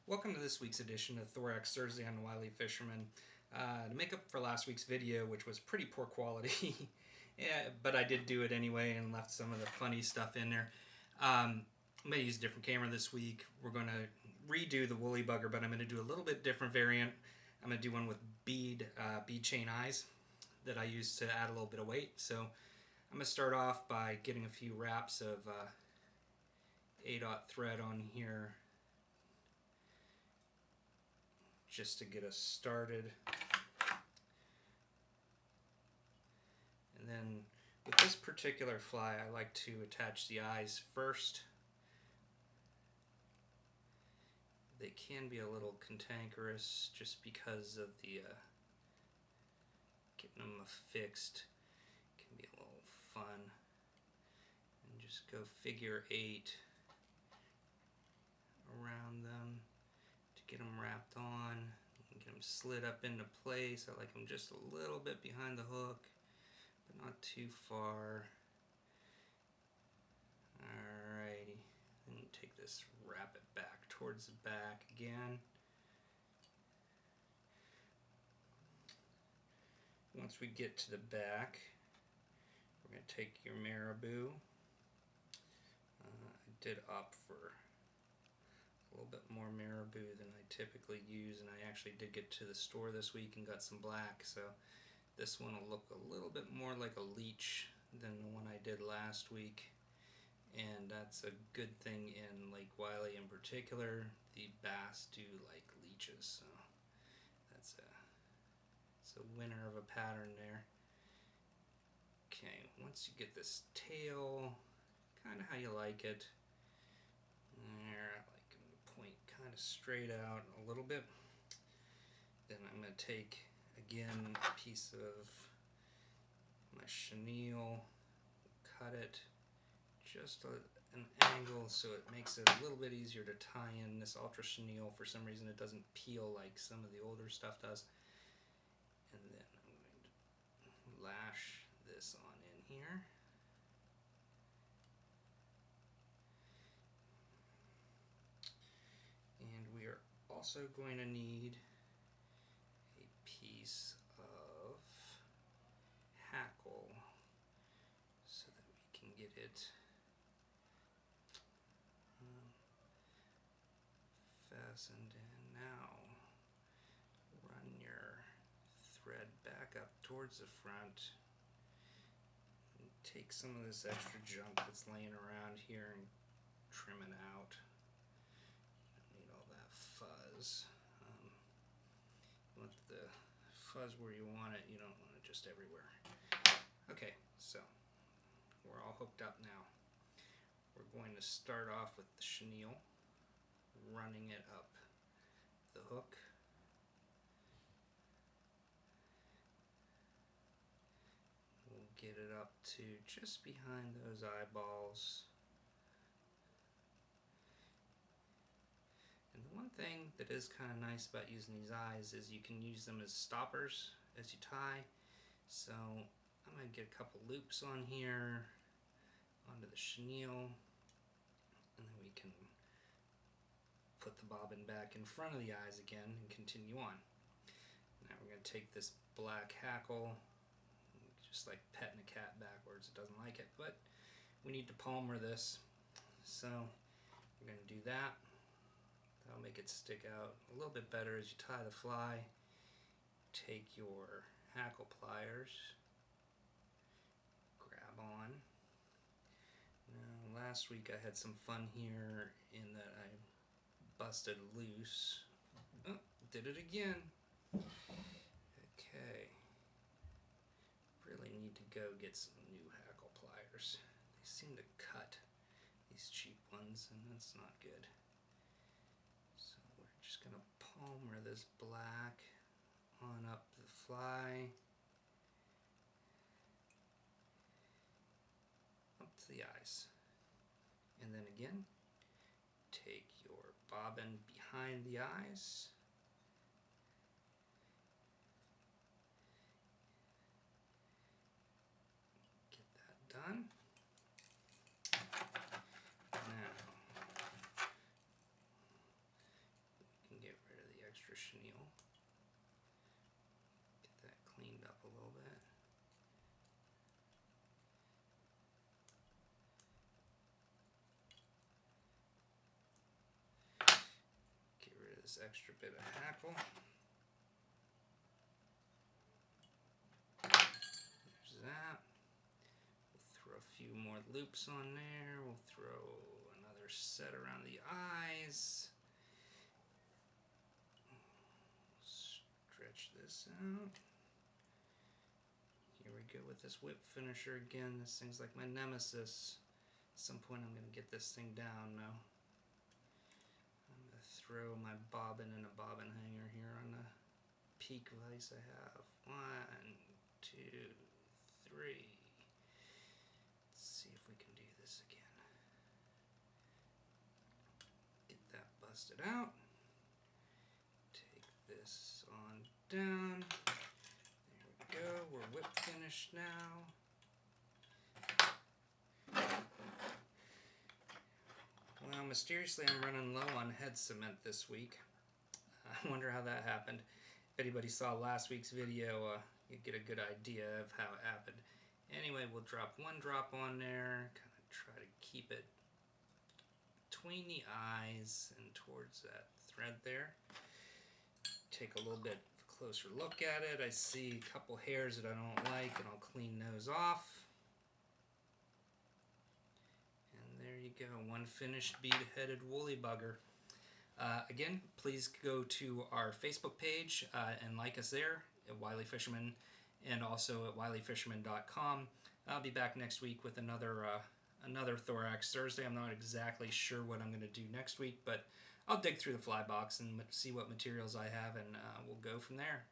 Welcome to this week's edition of Thorax Thursday on Wyliefisherman. To make up for last week's video, which was pretty poor quality, yeah, but I did do it anyway and left some of the funny stuff in there. I'm going to use a different camera this week. We're going to redo the woolly bugger, but I'm going to do a little bit different variant. I'm going to do one with bead chain eyes that I use to add a little bit of weight. So I'm going to start off by getting a few wraps of 8/0 thread on here, just to get us started. And then with this particular fly, I like to attach the eyes first. They can be a little cantankerous just because of the getting them fixed can be a little fun. And just go figure 8 around them to get them wrapped on and get them slid up into place. I like them just a little bit behind the hook, but not too far. Alrighty, then take this, wrap it back towards the back again. Once we get to the back, we're going to take your marabou. I did opt for a little bit more marabou than I typically use, and I actually did get to the store this week and got some black, so this one will look a little bit more like a leech than the one I did last week, and that's a good thing in Lake Wylie in particular. The bass do like leeches, so that's it's a winner of a pattern there. Okay, once you get this tail kind of how you like it, there, I like them to point kind of straight out a little bit. Then I'm going to take again a piece of my chenille, cut it just an angle so it makes it a little bit easier to tie in. This ultra chenille, for some reason, it doesn't peel like some of the older stuff does. And then I'm going to lash this on in here. And we are also going to need a piece of hackle so that we can get it fastened in. Now run your thread back up towards the front and take some of this extra junk that's laying around here and trim it out. Don't need all that fuzz. You want the fuzz where you want it, you don't want it just everywhere. Okay, so we're all hooked up now. We're going to start off with the chenille, running it up the hook. We'll get it up to just behind those eyeballs. And the one thing that is kind of nice about using these eyes is you can use them as stoppers as you tie. So I'm going to get a couple loops on here, onto the chenille, and then we can put the bobbin back in front of the eyes again and continue on. Now we're going to take this black hackle, just like petting a cat backwards. It doesn't like it, but we need to palmer this, so we're going to do that. That'll make it stick out a little bit better as you tie the fly. Take your hackle pliers, grab on. Now, last week I had some fun here in that I busted loose. Oh, did it again. Okay. Really need to go get some new hackle pliers. They seem to cut, these cheap ones, and that's not good. So we're just going to palmer this black on up the fly, up to the eyes. And then again, take your bobbin behind the eyes, get that done. Now Get rid of the extra chenille. Get that cleaned up a little bit. Get rid of this extra bit of hackle. There's that. We'll throw a few more loops on there. We'll throw another set around the eyes. Stretch this out. Here we go with this whip finisher again. This thing's like my nemesis. At some point I'm going to get this thing down now. I'm going to throw my bobbin in a bobbin hanger here on the peak vise I have. 1, 2, 3. Let's see if we can do this again. Get that busted out. Take this on down. There we go. We're whip finished now. Well, mysteriously I'm running low on head cement this week. I wonder how that happened. If anybody saw last week's video, you get a good idea of how it happened. Anyway, we'll drop 1 drop on there, kind of try to keep it between the eyes and towards that thread there. Take a little bit closer look at it. I see a couple hairs that I don't like, and I'll clean those off. And there you go, one finished bead-headed woolly bugger. Again, please go to our Facebook page and like us there at Wyliefisherman, and also at wyliefisherman.com. I'll be back next week with another Thorax Thursday. I'm not exactly sure what I'm going to do next week, but I'll dig through the fly box and see what materials I have, and we'll go from there.